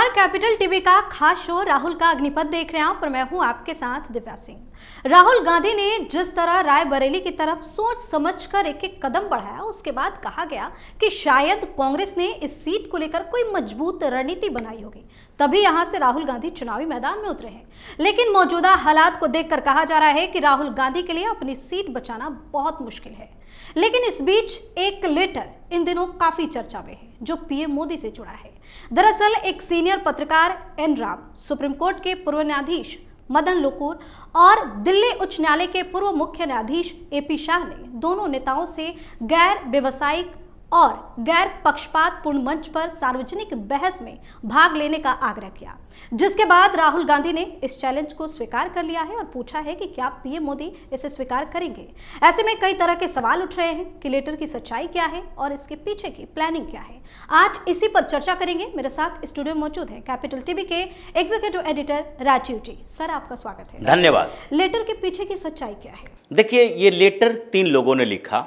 नमस्कार, capital TV का खास शो राहुल का अग्निपथ देख रहे हैं आप और मैं हूं आपके साथ दिव्या सिंह। राहुल गांधी ने जिस तरह रायबरेली की तरफ सोच समझकर एक एक कदम बढ़ाया, उसके बाद कहा गया कि शायद कांग्रेस ने इस सीट को लेकर कोई मजबूत रणनीति बनाई होगी, तभी यहां से राहुल गांधी चुनावी मैदान में उतरे हैं। लेकिन मौजूदा हालात को देखकर कहा जा रहा है कि राहुल गांधी के लिए अपनी सीट बचाना बहुत मुश्किल है। लेकिन इस बीच एक लेटर इन दिनों काफी चर्चा में है जो पीएम मोदी से जुड़ा है। दरअसल एक सीनियर पत्रकार एन राम, सुप्रीम कोर्ट के पूर्व न्यायाधीश मदन लोकुर और दिल्ली उच्च न्यायालय के पूर्व मुख्य न्यायाधीश एपी शाह ने दोनों नेताओं से गैर व्यवसायिक और गैर पक्षपातपूर्ण मंच पर सार्वजनिक बहस में भाग लेने का आग्रह किया, जिसके बाद राहुल गांधी ने इस चैलेंज को स्वीकार कर लिया है और पूछा है कि क्या पीएम मोदी इसे स्वीकार करेंगे। ऐसे में कई तरह के सवाल उठ रहे हैं कि लेटर की सच्चाई क्या है और इसके पीछे की प्लानिंग क्या है। आज इसी पर चर्चा करेंगे। मेरे साथ स्टूडियो मौजूद है कैपिटल टीवी के एग्जीक्यूटिव एडिटर राजीव जी। सर, आपका स्वागत है। धन्यवाद। लेटर के पीछे की सच्चाई क्या है? देखिए, ये लेटर 3 लोगों ने लिखा,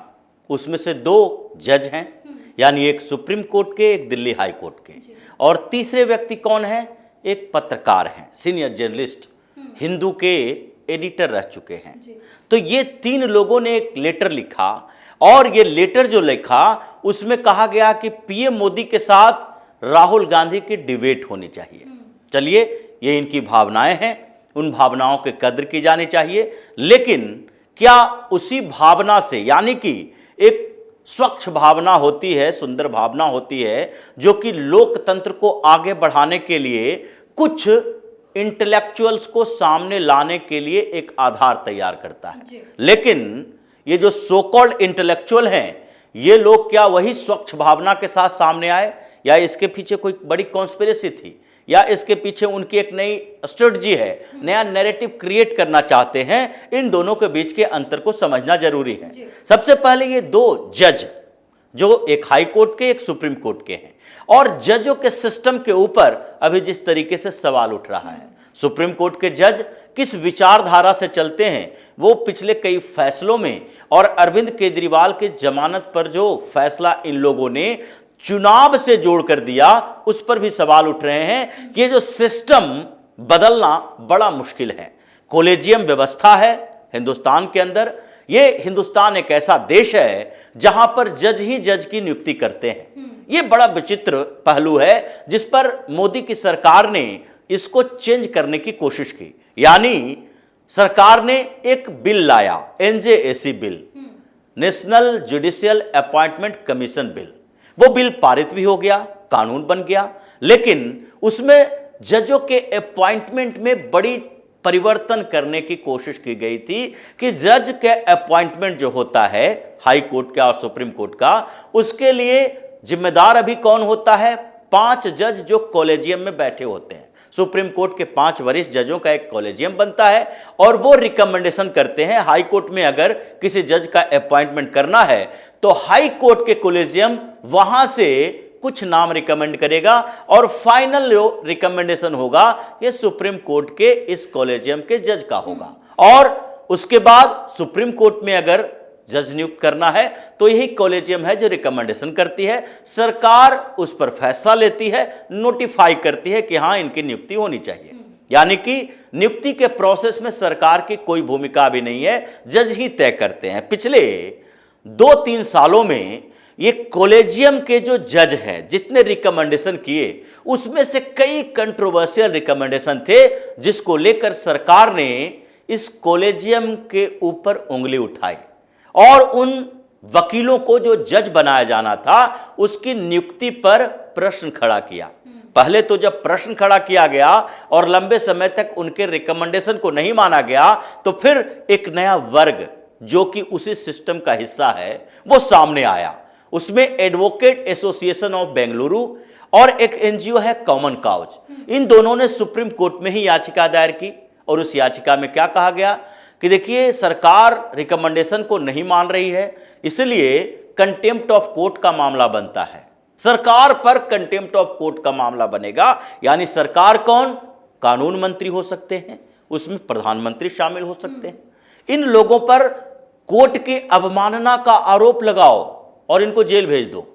उसमें से 2 जज हैं, यानी एक सुप्रीम कोर्ट के, एक दिल्ली हाई कोर्ट के, और तीसरे व्यक्ति कौन है? एक पत्रकार हैं, सीनियर जर्नलिस्ट, हिंदू के एडिटर रह चुके हैं। तो ये 3 लोगों ने एक लेटर लिखा और ये लेटर जो लिखा उसमें कहा गया कि पीएम मोदी के साथ राहुल गांधी की डिबेट होनी चाहिए। चलिए, ये इनकी भावनाएं हैं, उन भावनाओं के कद्र की जानी चाहिए, लेकिन क्या उसी भावना से, यानी कि एक स्वच्छ भावना होती है, सुंदर भावना होती है, जो कि लोकतंत्र को आगे बढ़ाने के लिए कुछ इंटेलेक्चुअल्स को सामने लाने के लिए एक आधार तैयार करता है। लेकिन ये जो सो कॉल्ड इंटेलेक्चुअल हैं, ये लोग क्या वही स्वच्छ भावना के साथ सामने आए, या इसके पीछे कोई बड़ी कॉन्स्पिरेसी थी, या इसके पीछे उनकी एक नई स्ट्रेटजी है, नया नैरेटिव क्रिएट करना चाहते हैं? इन दोनों के बीच के अंतर को समझना जरूरी है। सबसे पहले ये 2 जज, जो एक हाई कोर्ट के, एक सुप्रीम कोर्ट के हैं, और जजों के सिस्टम के ऊपर अभी जिस तरीके से सवाल उठ रहा है, सुप्रीम कोर्ट के जज किस विचारधारा से चलते हैं, वो पिछले कई फैसलों में, और अरविंद केजरीवाल के जमानत पर जो फैसला इन लोगों ने चुनाव से जोड़ कर दिया, उस पर भी सवाल उठ रहे हैं कि ये जो सिस्टम बदलना बड़ा मुश्किल है। कॉलेजियम व्यवस्था है हिंदुस्तान के अंदर। ये हिंदुस्तान एक ऐसा देश है जहां पर जज ही जज की नियुक्ति करते हैं। ये बड़ा विचित्र पहलू है जिस पर मोदी की सरकार ने इसको चेंज करने की कोशिश की। यानी सरकार ने एक बिल लाया, NJAC bill, national judicial appointment commission bill. वो बिल पारित भी हो गया, कानून बन गया, लेकिन उसमें जजों के अपॉइंटमेंट में बड़ी परिवर्तन करने की कोशिश की गई थी कि जज के अपॉइंटमेंट जो होता है हाई कोर्ट का और सुप्रीम कोर्ट का, उसके लिए जिम्मेदार अभी कौन होता है? 5 जज जो कॉलेजियम में बैठे होते हैं। सुप्रीम कोर्ट के 5 वरिष्ठ जजों का एक कॉलेजियम बनता है और वो रिकमेंडेशन करते हैं। हाई कोर्ट में अगर किसी जज का अपॉइंटमेंट करना है तो हाई कोर्ट के कॉलेजियम वहां से कुछ नाम रिकमेंड करेगा और फाइनल जो रिकमेंडेशन होगा ये सुप्रीम कोर्ट के इस कॉलेजियम के जज का होगा। और उसके बाद सुप्रीम कोर्ट में अगर जज नियुक्त करना है तो यही कॉलेजियम है जो रिकमेंडेशन करती है, सरकार उस पर फैसला लेती है, नोटिफाई करती है कि हाँ, इनकी नियुक्ति होनी चाहिए। यानी कि नियुक्ति के प्रोसेस में सरकार की कोई भूमिका भी नहीं है, जज ही तय करते हैं। पिछले 2-3 सालों में ये कॉलेजियम के जो जज हैं, जितने रिकमेंडेशन किए, उसमें से कई कंट्रोवर्शियल रिकमेंडेशन थे जिसको लेकर सरकार ने इस कॉलेजियम के ऊपर उंगली उठाई और उन वकीलों को जो जज बनाया जाना था उसकी नियुक्ति पर प्रश्न खड़ा किया। पहले तो जब प्रश्न खड़ा किया गया और लंबे समय तक उनके रिकमेंडेशन को नहीं माना गया, तो फिर एक नया वर्ग जो कि उसी सिस्टम का हिस्सा है वो सामने आया। उसमें एडवोकेट एसोसिएशन ऑफ बेंगलुरु और एक एनजीओ है कॉमन काउज। इन दोनों ने सुप्रीम कोर्ट में ही याचिका दायर की और उस याचिका में क्या कहा गया कि देखिए, सरकार रिकमेंडेशन को नहीं मान रही है, इसलिए कंटेम्प्ट ऑफ कोर्ट का मामला बनता है। सरकार पर कंटेम्प्ट ऑफ कोर्ट का मामला बनेगा। यानी सरकार कौन? कानून मंत्री हो सकते हैं, उसमें प्रधानमंत्री शामिल हो सकते हैं। इन लोगों पर कोर्ट की अवमानना का आरोप लगाओ और इनको जेल भेज दो,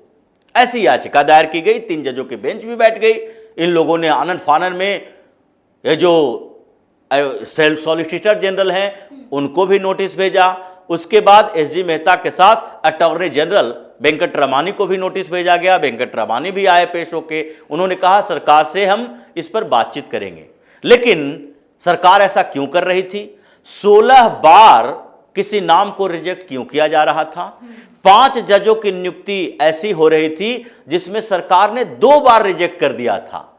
ऐसी याचिका दायर की गई। 3 जजों की बेंच भी बैठ गई, इन लोगों ने आनन फानन में ये जो सॉलिसिटर जनरल हैं उनको भी नोटिस भेजा। उसके बाद एसजी मेहता के साथ अटॉर्नी जनरल वेंकट रमानी को भी नोटिस भेजा गया। वेंकट रमानी भी आए पेश होके, उन्होंने कहा सरकार से हम इस पर बातचीत करेंगे। लेकिन सरकार ऐसा क्यों कर रही थी? 16 बार किसी नाम को रिजेक्ट क्यों किया जा रहा था? 5 जजों की नियुक्ति ऐसी हो रही थी जिसमें सरकार ने 2 बार रिजेक्ट कर दिया था।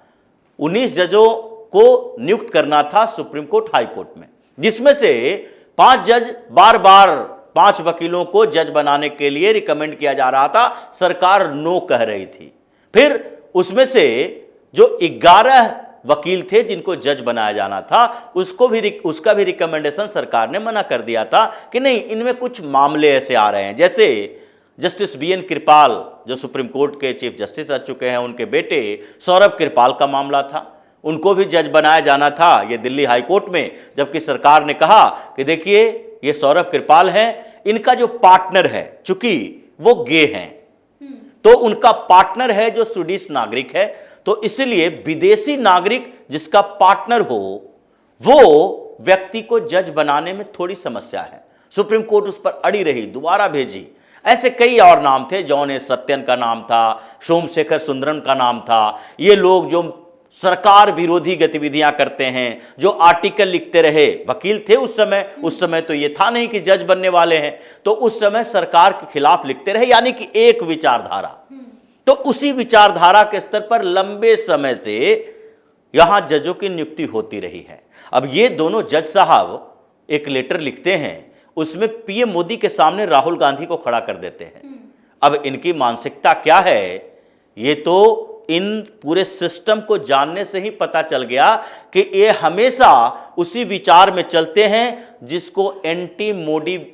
19 जजों को नियुक्त करना था सुप्रीम कोर्ट हाई कोर्ट में, जिसमें से 5 जज बार बार 5 वकीलों को जज बनाने के लिए रिकमेंड किया जा रहा था, सरकार नो कह रही थी। फिर उसमें से जो 11 वकील थे जिनको जज बनाया जाना था उसका भी रिकमेंडेशन सरकार ने मना कर दिया था कि नहीं, इनमें कुछ मामले ऐसे आ रहे हैं, जैसे जस्टिस बीएन कृपाल जो सुप्रीम कोर्ट के चीफ जस्टिस रह चुके हैं, उनके बेटे सौरभ कृपाल का मामला था, उनको भी जज बनाया जाना था ये दिल्ली हाई कोर्ट में। जबकि सरकार ने कहा कि देखिए ये सौरभ कृपाल हैं, इनका जो पार्टनर है, चूंकि वो गे हैं तो उनका पार्टनर है जो स्वीडिश नागरिक है, तो इसलिए विदेशी नागरिक जिसका पार्टनर हो वो व्यक्ति को जज बनाने में थोड़ी समस्या है। सुप्रीम कोर्ट उस पर अड़ी रही, दोबारा भेजी। ऐसे कई और नाम थे, जॉन एस सत्यन का नाम था, सोमशेखर सुंदरन का नाम था। ये लोग जो सरकार विरोधी गतिविधियां करते हैं, जो आर्टिकल लिखते रहे, वकील थे उस समय तो ये था नहीं कि जज बनने वाले हैं, तो उस समय सरकार के खिलाफ लिखते रहे, यानी कि एक विचारधारा। तो उसी विचारधारा के स्तर पर लंबे समय से यहां जजों की नियुक्ति होती रही है। अब ये दोनों जज साहब एक लेटर लिखते हैं, उसमें पीएम मोदी के सामने राहुल गांधी को खड़ा कर देते हैं। अब इनकी मानसिकता क्या है, ये तो इन पूरे सिस्टम को जानने से ही पता चल गया कि ये हमेशा उसी विचार में चलते हैं जिसको एंटी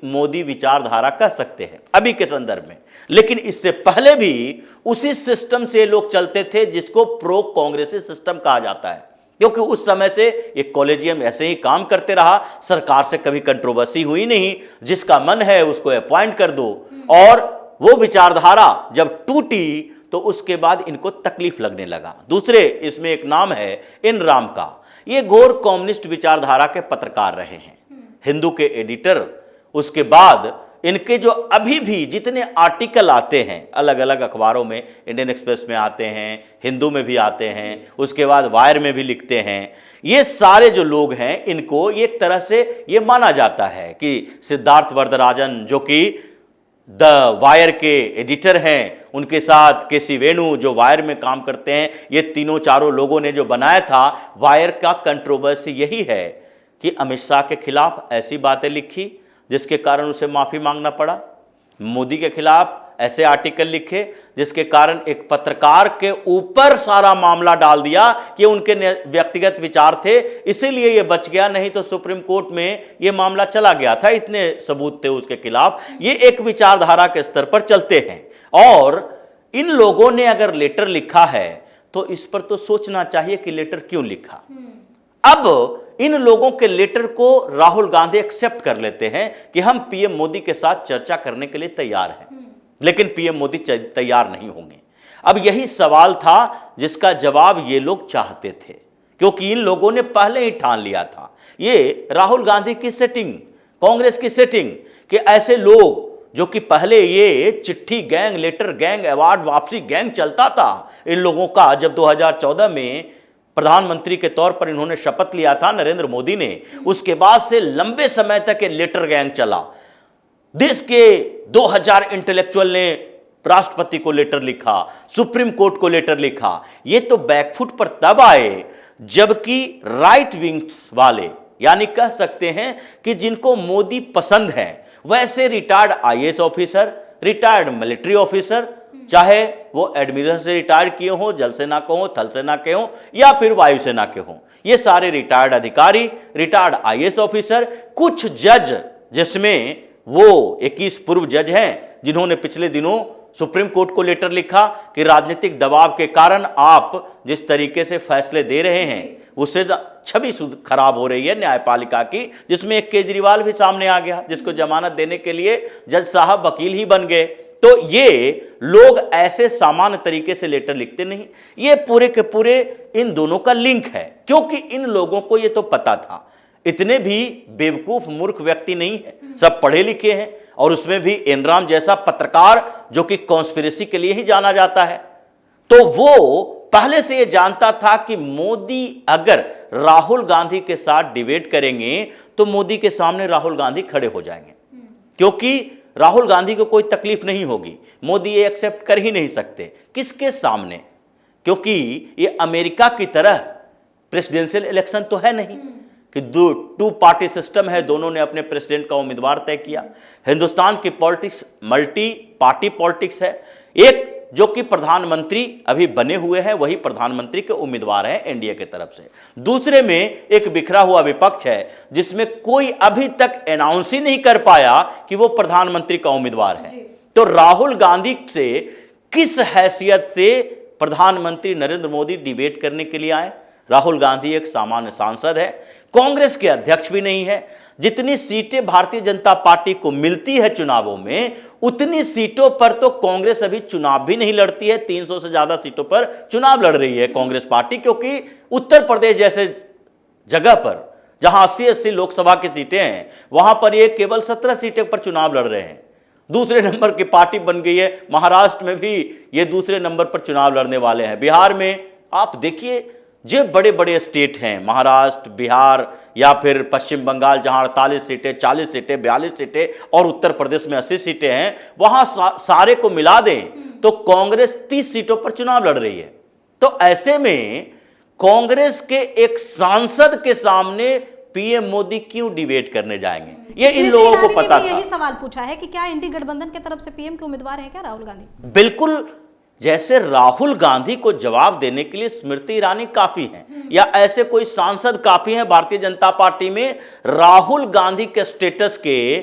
मोदी विचारधारा कह सकते हैं अभी के संदर्भ में। लेकिन इससे पहले भी उसी सिस्टम से लोग चलते थे जिसको प्रो कांग्रेसी सिस्टम कहा जाता है, क्योंकि उस समय से ये कॉलेजियम ऐसे ही काम करते रहा, सरकार से कभी कंट्रोवर्सी हुई नहीं, जिसका मन है उसको अपॉइंट कर दो। और वो विचारधारा जब टूटी तो उसके बाद इनको तकलीफ लगने लगा। दूसरे इसमें एक नाम है इन राम का, ये घोर कम्युनिस्ट विचारधारा के पत्रकार रहे हैं, हिंदू के एडिटर। उसके बाद इनके जो अभी भी जितने आर्टिकल आते हैं अलग अलग अखबारों में, इंडियन एक्सप्रेस में आते हैं, हिंदू में भी आते हैं, उसके बाद वायर में भी लिखते हैं, ये सारे जो लोग हैं इनको एक तरह से ये माना जाता है कि सिद्धार्थ वरदराजन जो कि द वायर के एडिटर हैं, उनके साथ केसी वेणु जो वायर में काम करते हैं, ये तीनों चारों लोगों ने जो बनाया था वायर का कंट्रोवर्सी यही है कि अमित शाह के खिलाफ ऐसी बातें लिखी जिसके कारण उसे माफ़ी मांगना पड़ा, मोदी के खिलाफ ऐसे आर्टिकल लिखे जिसके कारण एक पत्रकार के ऊपर सारा मामला डाल दिया कि उनके व्यक्तिगत विचार थे, इसीलिए ये बच गया, नहीं तो सुप्रीम कोर्ट में ये मामला चला गया था, इतने सबूत थे उसके खिलाफ। ये एक विचारधारा के स्तर पर चलते हैं। और इन लोगों ने अगर लेटर लिखा है तो इस पर तो सोचना चाहिए कि लेटर क्यों लिखा। अब इन लोगों के लेटर को राहुल गांधी एक्सेप्ट कर लेते हैं कि हम पीएम मोदी के साथ चर्चा करने के लिए तैयार हैं, लेकिन पीएम मोदी तैयार नहीं होंगे। अब यही सवाल था जिसका जवाब ये लोग चाहते थे, क्योंकि इन लोगों ने पहले ही ठान लिया था, ये राहुल गांधी की सेटिंग, कांग्रेस की सेटिंग, कि ऐसे लोग जो कि पहले ये चिट्ठी गैंग, लेटर गैंग, अवार्ड वापसी गैंग चलता था इन लोगों का। जब 2014 में प्रधानमंत्री के तौर पर इन्होंने शपथ लिया था नरेंद्र मोदी ने, उसके बाद से लंबे समय तक ये लेटर गैंग चला। देश के 2000 इंटेलेक्चुअल ने राष्ट्रपति को लेटर लिखा, सुप्रीम कोर्ट को लेटर लिखा। ये तो बैकफुट पर तब आए जबकि राइट विंग्स वाले, यानी कह सकते हैं कि जिनको मोदी पसंद है, वैसे retired IAS officer, retired military officer, चाहे वो एडमिरल से रिटायर्ड किए हों, जल सेना के हों, थल सेना के हों या फिर वायुसेना के हों, ये सारे रिटायर्ड अधिकारी, रिटायर्ड आईएएस ऑफिसर, कुछ जज जिसमें वो 21 पूर्व जज हैं जिन्होंने पिछले दिनों सुप्रीम कोर्ट को लेटर लिखा कि राजनीतिक दबाव के कारण आप जिस तरीके से फैसले दे रहे हैं उससे छवि खराब हो रही है न्यायपालिका की, जिसमें एक केजरीवाल भी सामने आ गया जिसको जमानत देने के लिए जज साहब वकील ही बन गए। तो ये लोग ऐसे सामान्य तरीके से लेटर लिखते नहीं, ये पूरे के पूरे इन दोनों का लिंक है, क्योंकि इन लोगों को ये तो पता था। इतने भी बेवकूफ मूर्ख व्यक्ति नहीं है, सब पढ़े लिखे हैं, और उसमें भी एनराम जैसा पत्रकार जो कि कॉन्स्पिरेसी के लिए ही जाना जाता है, तो वो पहले से ये जानता था कि मोदी अगर राहुल गांधी के साथ डिबेट करेंगे तो मोदी के सामने राहुल गांधी खड़े हो जाएंगे, क्योंकि राहुल गांधी को कोई तकलीफ नहीं होगी, मोदी ये एक्सेप्ट कर ही नहीं सकते। किसके सामने? क्योंकि ये अमेरिका की तरह प्रेसिडेंशियल इलेक्शन तो है नहीं कि टू पार्टी सिस्टम है, दोनों ने अपने प्रेसिडेंट का उम्मीदवार तय किया। हिंदुस्तान की पॉलिटिक्स मल्टी पार्टी पॉलिटिक्स है। एक जो कि प्रधानमंत्री अभी बने हुए हैं वही प्रधानमंत्री के उम्मीदवार हैं एनडीए की तरफ से, दूसरे में एक बिखरा हुआ विपक्ष है जिसमें कोई अभी तक अनाउंस ही नहीं कर पाया कि वो प्रधानमंत्री का उम्मीदवार है। तो राहुल गांधी से किस हैसियत से प्रधानमंत्री नरेंद्र मोदी डिबेट करने के लिए आए? राहुल गांधी एक सामान्य सांसद है, कांग्रेस के अध्यक्ष भी नहीं है। जितनी सीटें भारतीय जनता पार्टी को मिलती है चुनावों में, उतनी सीटों पर तो कांग्रेस अभी चुनाव भी नहीं लड़ती है। 300 से ज्यादा सीटों पर चुनाव लड़ रही है कांग्रेस पार्टी, क्योंकि उत्तर प्रदेश जैसे जगह पर जहां 80-80 लोकसभा की सीटें हैं, वहां पर ये केवल 17 सीटें पर चुनाव लड़ रहे हैं। दूसरे नंबर की पार्टी बन गई है। महाराष्ट्र में भी ये दूसरे नंबर पर चुनाव लड़ने वाले हैं। बिहार में आप देखिए, जो बड़े बड़े स्टेट हैं, महाराष्ट्र, बिहार या फिर पश्चिम बंगाल, जहां 48 सीटें, 40 सीटें, 42 सीटें और उत्तर प्रदेश में 80 सीटें हैं, वहां सारे को मिला दें तो कांग्रेस 30 सीटों पर चुनाव लड़ रही है। तो ऐसे में कांग्रेस के एक सांसद के सामने पीएम मोदी क्यों डिबेट करने जाएंगे? ये इन लोगों को पता था। यही सवाल पूछा है कि क्या इंडी गठबंधन की तरफ से पीएम के उम्मीदवार है क्या राहुल गांधी? बिल्कुल। जैसे राहुल गांधी को जवाब देने के लिए स्मृति ईरानी काफी हैं या ऐसे कोई सांसद काफी हैं भारतीय जनता पार्टी में, राहुल गांधी के स्टेटस के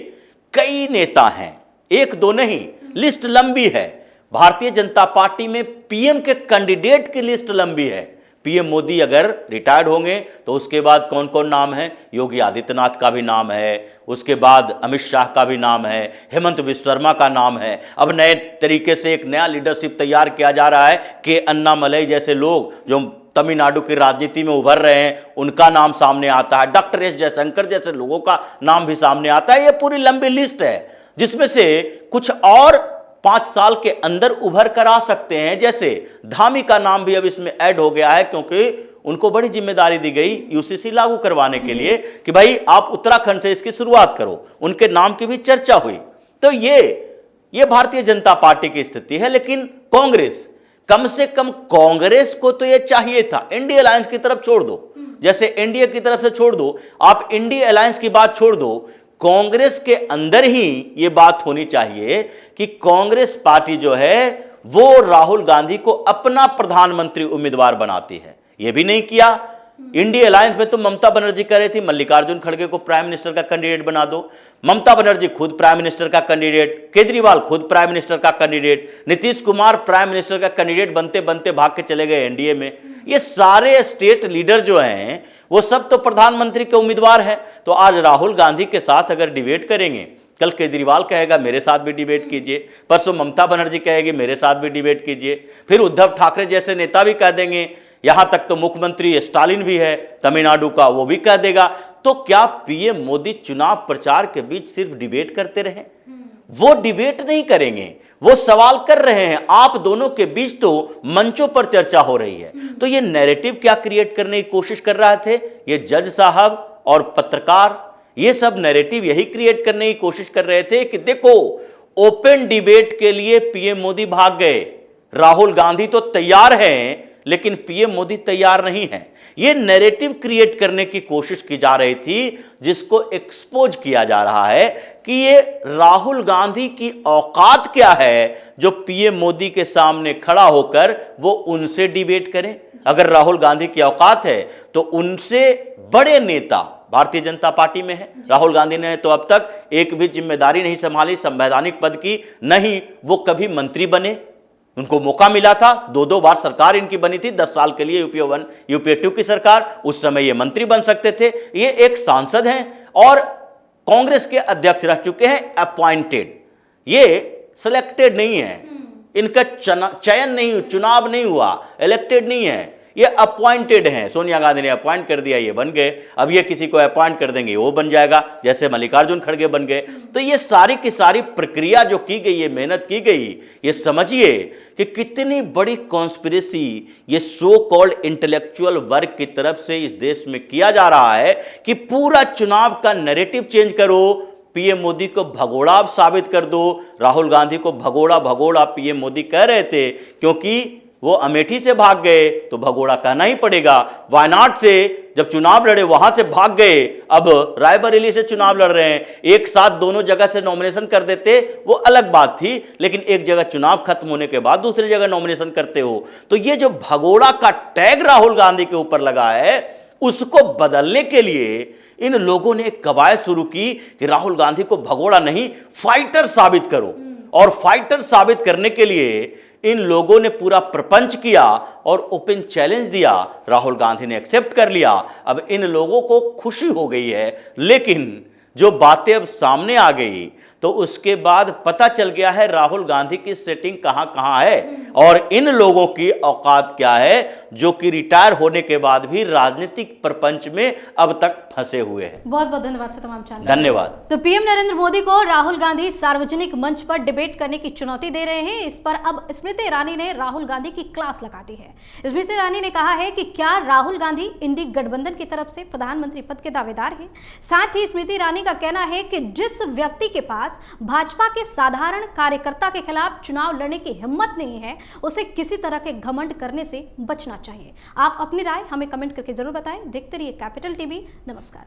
कई नेता हैं, एक दो नहीं, लिस्ट लंबी है। भारतीय जनता पार्टी में पीएम के कैंडिडेट की लिस्ट लंबी है। पीएम मोदी अगर रिटायर्ड होंगे तो उसके बाद कौन कौन नाम है? योगी आदित्यनाथ का भी नाम है, उसके बाद अमित शाह का भी नाम है, हेमंत बिस्वा शर्मा का नाम है। अब नए तरीके से एक नया लीडरशिप तैयार किया जा रहा है कि अन्नामलई जैसे लोग जो तमिलनाडु की राजनीति में उभर रहे हैं, उनका नाम सामने आता है। डॉक्टर एस जयशंकर जैसे लोगों का नाम भी सामने आता है। ये पूरी लंबी लिस्ट है जिसमें से कुछ और 5 साल के अंदर उभर कर आ सकते हैं। जैसे धामी का नाम भी अब इसमें ऐड हो गया है, क्योंकि उनको बड़ी जिम्मेदारी दी गई यूसीसी लागू करवाने के लिए कि भाई आप उत्तराखंड से इसकी शुरुआत करो। उनके नाम की भी चर्चा हुई। तो ये भारतीय जनता पार्टी की स्थिति है। लेकिन कांग्रेस, कम से कम कांग्रेस को तो ये चाहिए था, इंडिया अलायंस की तरफ छोड़ दो, जैसे एनडीए की तरफ से छोड़ दो, आप इंडिया अलायंस की बात छोड़ दो, कांग्रेस के अंदर ही ये बात होनी चाहिए कि कांग्रेस पार्टी जो है वो राहुल गांधी को अपना प्रधानमंत्री उम्मीदवार बनाती है। ये भी नहीं किया। इंडिया अलायंस में तो ममता बनर्जी कह रही थी मल्लिकार्जुन खड़गे को प्राइम मिनिस्टर का कैंडिडेट बना दो। ममता बनर्जी खुद प्राइम मिनिस्टर का कैंडिडेट, केजरीवाल खुद प्राइम मिनिस्टर का candidate, Nitish Kumar prime minister का कैंडिडेट बनते बनते भाग के चले गए एनडीए में। ये सारे स्टेट लीडर जो हैं वो सब तो प्रधानमंत्री के उम्मीदवार हैं। तो आज राहुल गांधी के साथ अगर डिबेट करेंगे, कल केजरीवाल कहेगा मेरे साथ भी डिबेट कीजिए, परसों ममता बनर्जी कहेगी मेरे साथ भी डिबेट कीजिए, फिर उद्धव ठाकरे जैसे नेता भी कह देंगे, यहां तक तो मुख्यमंत्री स्टालिन भी है तमिलनाडु का, वो भी कह देगा। तो क्या पीएम मोदी चुनाव प्रचार के बीच सिर्फ डिबेट करते रहे? वो डिबेट नहीं करेंगे, वो सवाल कर रहे हैं। आप दोनों के बीच तो मंचों पर चर्चा हो रही है। तो ये नैरेटिव क्या क्रिएट करने की कोशिश कर रहे थे? ये जज साहब और पत्रकार ये सब नैरेटिव यही क्रिएट करने की कोशिश कर रहे थे कि देखो, ओपन डिबेट के लिए पीएम मोदी भाग गए, राहुल गांधी तो तैयार हैं लेकिन पीएम मोदी तैयार नहीं है। यह नैरेटिव क्रिएट करने की कोशिश की जा रही थी, जिसको एक्सपोज किया जा रहा है कि ये राहुल गांधी की औकात क्या है जो पीएम मोदी के सामने खड़ा होकर वो उनसे डिबेट करें। अगर राहुल गांधी की औकात है तो उनसे बड़े नेता भारतीय जनता पार्टी में है। राहुल गांधी ने तो अब तक एक भी जिम्मेदारी नहीं संभाली संवैधानिक पद की, नहीं वो कभी मंत्री बने। उनको मौका मिला था, 2-2 बार सरकार इनकी बनी थी, 10 साल के लिए यूपीए 1 यूपीए 2 की सरकार, उस समय ये मंत्री बन सकते थे। ये एक सांसद हैं और कांग्रेस के अध्यक्ष रह चुके हैं, अपॉइंटेड। ये सिलेक्टेड नहीं है, इनका चयन नहीं, चुनाव नहीं हुआ, इलेक्टेड नहीं है, ये अपॉइंटेड हैं। सोनिया गांधी ने अपॉइंट कर दिया, ये बन गए। अब ये किसी को अपॉइंट कर देंगे, वो बन जाएगा, जैसे मल्लिकार्जुन खड़गे बन गए। तो ये सारी की सारी प्रक्रिया जो की गई है, मेहनत की गई, ये समझिए कि कितनी बड़ी कॉन्स्पिरेसी ये सो कॉल्ड इंटेलेक्चुअल वर्ग की तरफ से इस देश में किया जा रहा है कि पूरा चुनाव का नैरेटिव चेंज करो, पीएम मोदी को भगोड़ा साबित कर दो। राहुल गांधी को भगोड़ा भगोड़ा पीएम मोदी कह रहे थे, क्योंकि वो अमेठी से भाग गए तो भगोड़ा कहना ही पड़ेगा। वायनाड से जब चुनाव लड़े वहां से भाग गए, अब रायबरेली से चुनाव लड़ रहे हैं। एक साथ दोनों जगह से नॉमिनेशन कर देते वो अलग बात थी, लेकिन एक जगह चुनाव खत्म होने के बाद दूसरी जगह नॉमिनेशन करते हो। तो ये जो भगोड़ा का टैग राहुल गांधी के ऊपर लगा है, उसको बदलने के लिए इन लोगों ने एक कवायद शुरू की कि राहुल गांधी को भगोड़ा नहीं, फाइटर साबित करो। और फाइटर साबित करने के लिए इन लोगों ने पूरा प्रपंच किया और ओपन चैलेंज दिया। राहुल गांधी ने एक्सेप्ट कर लिया। अब इन लोगों को खुशी हो गई है, लेकिन जो बातें अब सामने आ गई तो उसके बाद पता चल गया है राहुल गांधी की सेटिंग कहां कहां है और इन लोगों की औकात क्या है, जो कि रिटायर होने के बाद भी राजनीतिक प्रपंच में अब तक फंसे हुए हैं। बहुत बहुत धन्यवाद सर तमाम जानकारी। धन्यवाद। तो पीएम नरेंद्र मोदी को राहुल गांधी सार्वजनिक मंच पर डिबेट करने की चुनौती दे रहे हैं। इस पर अब स्मृति ईरानी ने राहुल गांधी की क्लास लगा दी है। स्मृति ईरानी ने कहा है कि क्या राहुल गांधी इंडी गठबंधन की तरफ से प्रधानमंत्री पद के दावेदार हैं। साथ ही स्मृति ईरानी का कहना है कि जिस व्यक्ति के पास भाजपा के साधारण कार्यकर्ता के खिलाफ चुनाव लड़ने की हिम्मत नहीं है, उसे किसी तरह के घमंड करने से बचना चाहिए। आप अपनी राय हमें कमेंट करके जरूर बताएं। देखते रहिए कैपिटल टीवी। नमस्कार।